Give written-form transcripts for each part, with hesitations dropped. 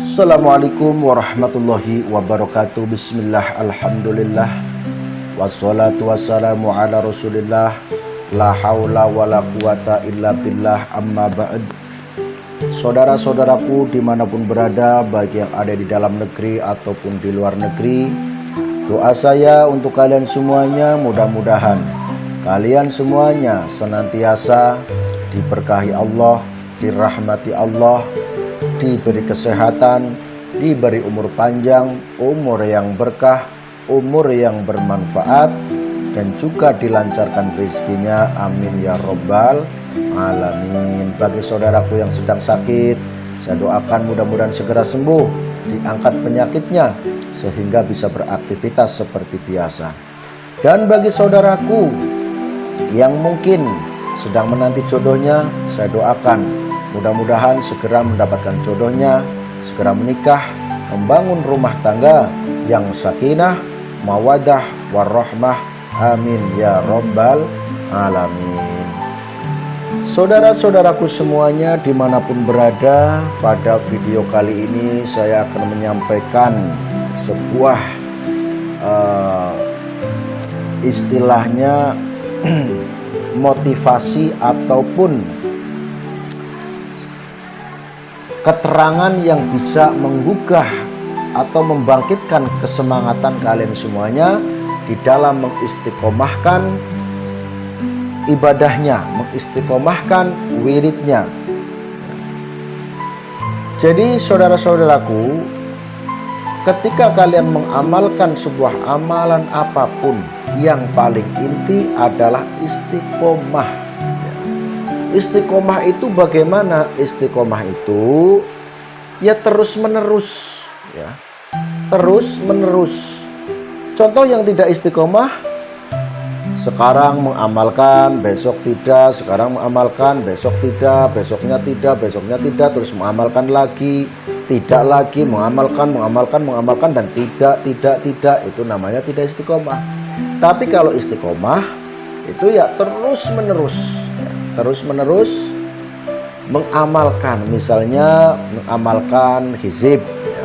Assalamualaikum warahmatullahi wabarakatuh. Bismillah, alhamdulillah, wassalatu wassalamu ala rasulillah, la haula wa la quwata illa billah, amma ba'd. Saudara-saudaraku dimanapun berada, baik yang ada di dalam negeri ataupun di luar negeri, doa saya untuk kalian semuanya, mudah-mudahan kalian semuanya senantiasa diberkahi Allah, dirahmati Allah, diberi kesehatan, diberi umur panjang, umur yang berkah, umur yang bermanfaat, dan juga dilancarkan rezekinya. Amin ya robbal alamin. Bagi saudaraku yang sedang sakit, saya doakan mudah-mudahan segera sembuh, diangkat penyakitnya sehingga bisa beraktivitas seperti biasa. Dan bagi saudaraku yang mungkin sedang menanti jodohnya, saya doakan mudah-mudahan segera mendapatkan jodohnya, segera menikah, membangun rumah tangga yang sakinah, mawadah, warahmah. Amin ya robbal alamin. Saudara-saudaraku semuanya dimanapun berada, pada video kali ini saya akan menyampaikan sebuah istilahnya motivasi ataupun keterangan yang bisa menggugah atau membangkitkan kesemangatan kalian semuanya di dalam mengistiqomahkan ibadahnya, mengistiqomahkan wiridnya. Jadi saudara-saudaraku, ketika kalian mengamalkan sebuah amalan apapun, yang paling inti adalah istiqomah. Istiqomah itu bagaimana? Istiqomah itu ya terus menerus, ya, terus menerus. Contoh yang tidak istiqomah, sekarang mengamalkan, besok tidak, sekarang mengamalkan, besok tidak, besoknya tidak, terus mengamalkan lagi, tidak lagi, mengamalkan, dan tidak, itu namanya tidak istiqomah. Tapi kalau istiqomah itu ya terus menerus, ya, terus menerus mengamalkan. Misalnya mengamalkan hizib, ya.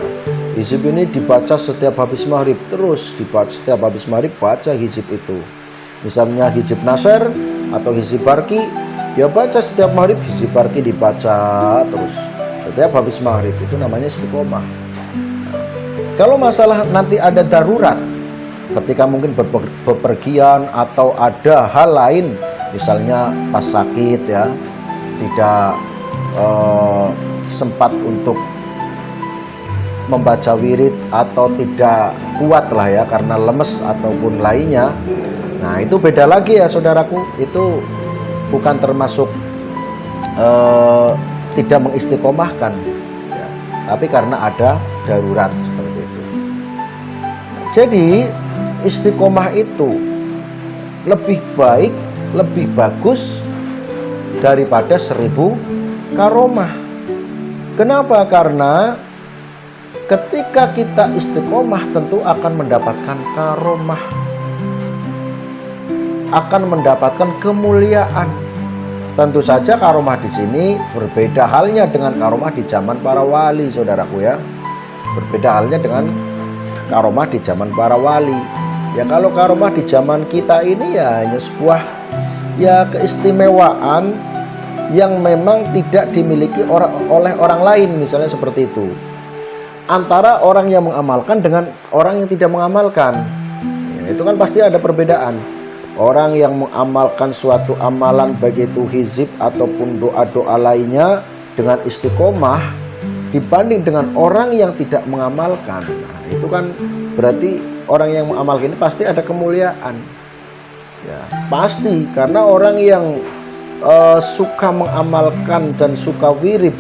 Hizib ini dibaca setiap habis maghrib, terus dibaca setiap habis maghrib, baca hizib itu. Misalnya hizib nasr atau hizib barki, ya baca setiap maghrib, hizib barki dibaca terus setiap habis maghrib, itu namanya istiqomah. Kalau masalah nanti ada darurat, ketika mungkin bepergian atau ada hal lain, misalnya pas sakit, ya, tidak sempat untuk membaca wirid atau tidak kuat lah ya karena lemes ataupun lainnya, nah itu beda lagi ya saudaraku. Itu bukan termasuk tidak mengistiqomahkan, ya, tapi karena ada darurat seperti itu. Jadi istiqomah itu lebih baik, lebih bagus daripada 1000 karomah. Kenapa? Karena ketika kita istiqomah tentu akan mendapatkan karomah, akan mendapatkan kemuliaan. Tentu saja karomah di sini berbeda halnya dengan karomah di zaman para wali, saudaraku ya. Berbeda halnya dengan karomah di zaman para wali. Ya kalau karomah di zaman kita ini ya hanya sebuah ya keistimewaan yang memang tidak dimiliki oleh orang lain, misalnya seperti itu. Antara orang yang mengamalkan dengan orang yang tidak mengamalkan, ya, itu kan pasti ada perbedaan. Orang yang mengamalkan suatu amalan, baik itu hizib ataupun doa-doa lainnya dengan istiqomah, dibanding dengan orang yang tidak mengamalkan, nah, itu kan berarti orang yang mengamalkan ini pasti ada kemuliaan, ya, pasti. Karena orang yang suka mengamalkan dan suka wirid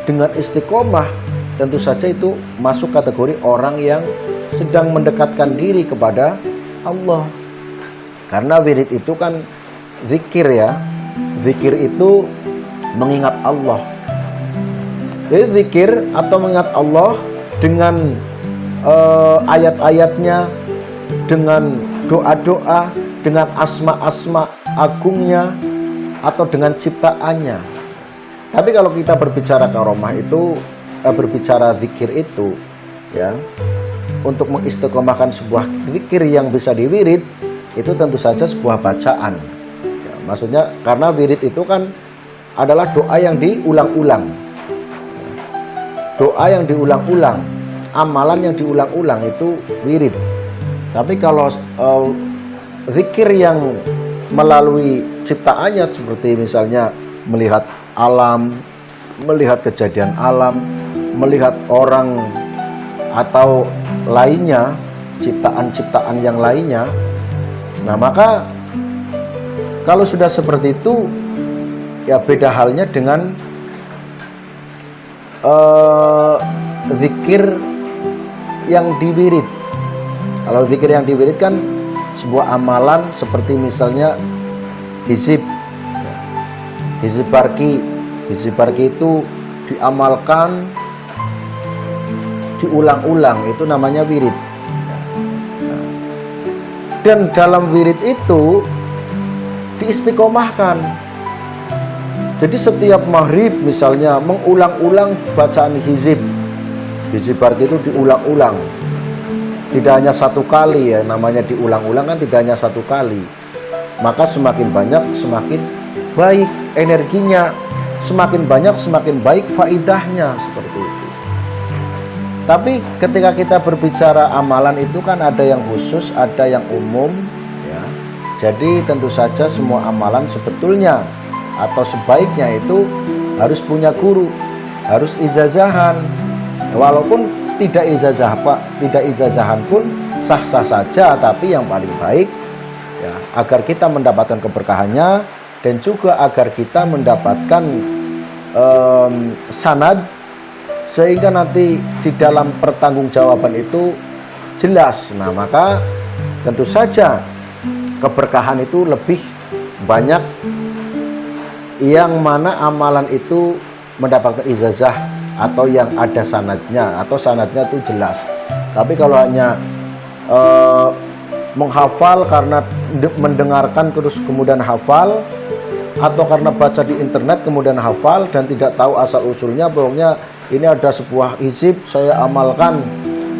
dengan istiqomah, tentu saja itu masuk kategori orang yang sedang mendekatkan diri kepada Allah. Karena wirid itu kan zikir, ya. Zikir itu mengingat Allah. Jadi zikir atau mengingat Allah dengan ayat-ayatnya, dengan doa-doa, dengan asma-asma agungnya, atau dengan ciptaannya. Tapi kalau kita berbicara karomah itu berbicara zikir itu ya, untuk mengistiqomahkan sebuah zikir yang bisa diwirid, itu tentu saja sebuah bacaan ya, maksudnya karena wirid itu kan adalah doa yang diulang-ulang, doa yang diulang-ulang, amalan yang diulang-ulang itu wirid. Tapi kalau zikir yang melalui ciptaannya, seperti misalnya melihat alam, melihat kejadian alam, melihat orang atau lainnya, ciptaan-ciptaan yang lainnya, nah maka kalau sudah seperti itu ya beda halnya dengan zikir yang diwirid. Kalau zikir yang diwirid kan sebuah amalan seperti misalnya hizib barki. Hizib barki itu diamalkan, diulang-ulang, itu namanya wirid. Dan dalam wirid itu diistiqomahkan. Jadi setiap maghrib misalnya mengulang-ulang bacaan hizib barki itu diulang-ulang. Tidak hanya satu kali ya, namanya diulang-ulang kan tidak hanya satu kali. Maka semakin banyak semakin baik energinya, semakin banyak semakin baik faidahnya, seperti itu. Tapi ketika kita berbicara amalan itu kan ada yang khusus, ada yang umum ya. Jadi tentu saja semua amalan sebetulnya atau sebaiknya itu harus punya guru, harus ijazahan. Walaupun tidak ijazahan pun sah-sah saja, tapi yang paling baik ya, agar kita mendapatkan keberkahannya dan juga agar kita mendapatkan sanad, sehingga nanti di dalam pertanggungjawaban itu jelas. Nah maka tentu saja keberkahan itu lebih banyak yang mana amalan itu mendapatkan ijazah atau yang ada sanadnya, atau sanadnya itu jelas. Tapi kalau hanya menghafal karena mendengarkan terus kemudian hafal, atau karena baca di internet kemudian hafal dan tidak tahu asal usulnya, pokoknya ini ada sebuah hizib saya amalkan,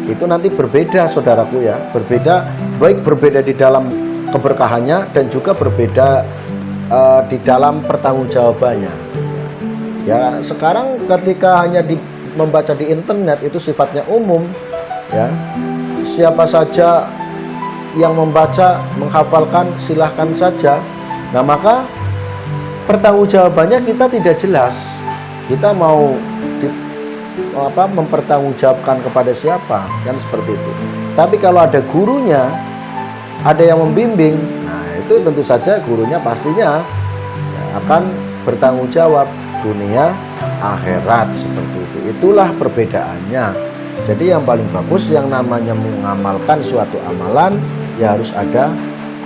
itu nanti berbeda saudaraku ya, berbeda, baik berbeda di dalam keberkahannya dan juga berbeda di dalam pertanggungjawabannya. Ya sekarang ketika hanya membaca di internet itu sifatnya umum ya, siapa saja yang membaca menghafalkan silahkan saja. Nah maka pertanggungjawabannya kita tidak jelas, kita mau mempertanggungjawabkan kepada siapa, kan seperti itu. Tapi kalau ada gurunya, ada yang membimbing, nah itu tentu saja gurunya pastinya ya, akan bertanggung jawab dunia akhirat, seperti itu. Itulah perbedaannya. Jadi yang paling bagus yang namanya mengamalkan suatu amalan ya harus ada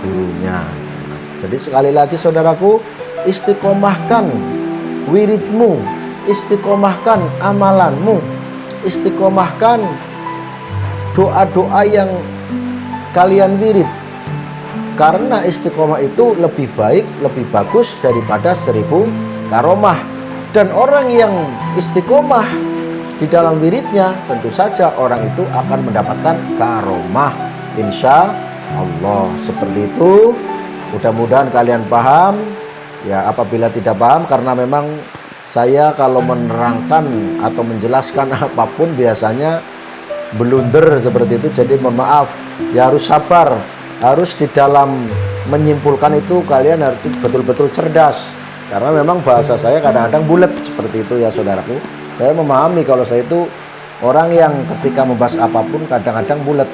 gurunya. Jadi sekali lagi saudaraku, istiqomahkan wiridmu, istiqomahkan amalanmu, istiqomahkan doa-doa yang kalian wirid, karena istiqomah itu lebih baik, lebih bagus daripada 1000 karomah. Dan orang yang istiqomah di dalam wiridnya, tentu saja orang itu akan mendapatkan karomah, insya Allah. Seperti itu. Mudah-mudahan kalian paham. Ya, apabila tidak paham, karena memang saya kalau menerangkan atau menjelaskan apapun biasanya blunder seperti itu. Jadi mohon maaf, ya harus sabar, harus di dalam menyimpulkan itu kalian harus betul-betul cerdas. Karena memang bahasa saya kadang-kadang bulat seperti itu ya saudaraku. Saya memahami kalau saya itu orang yang ketika membahas apapun kadang-kadang bulat.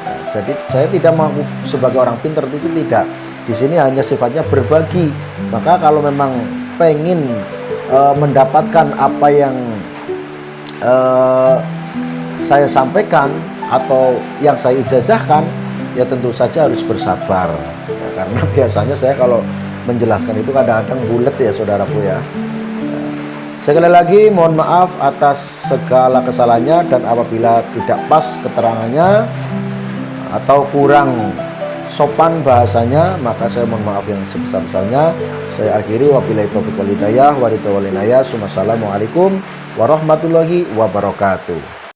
Ya, jadi saya tidak mau sebagai orang pintar, itu tidak. Di sini hanya sifatnya berbagi. Maka kalau memang pengen mendapatkan apa yang saya sampaikan atau yang saya ijazahkan, ya tentu saja harus bersabar ya, karena biasanya saya kalau menjelaskan itu kadang-kadang bulat ya saudaraku ya. Sekali lagi mohon maaf atas segala kesalahannya, dan apabila tidak pas keterangannya atau kurang sopan bahasanya, maka saya mohon maaf yang sebesar-besarnya. Saya akhiri, wabillahi taufiq wal hidayah, wa ridha wal inayah. Assalamualaikum warahmatullahi wabarakatuh.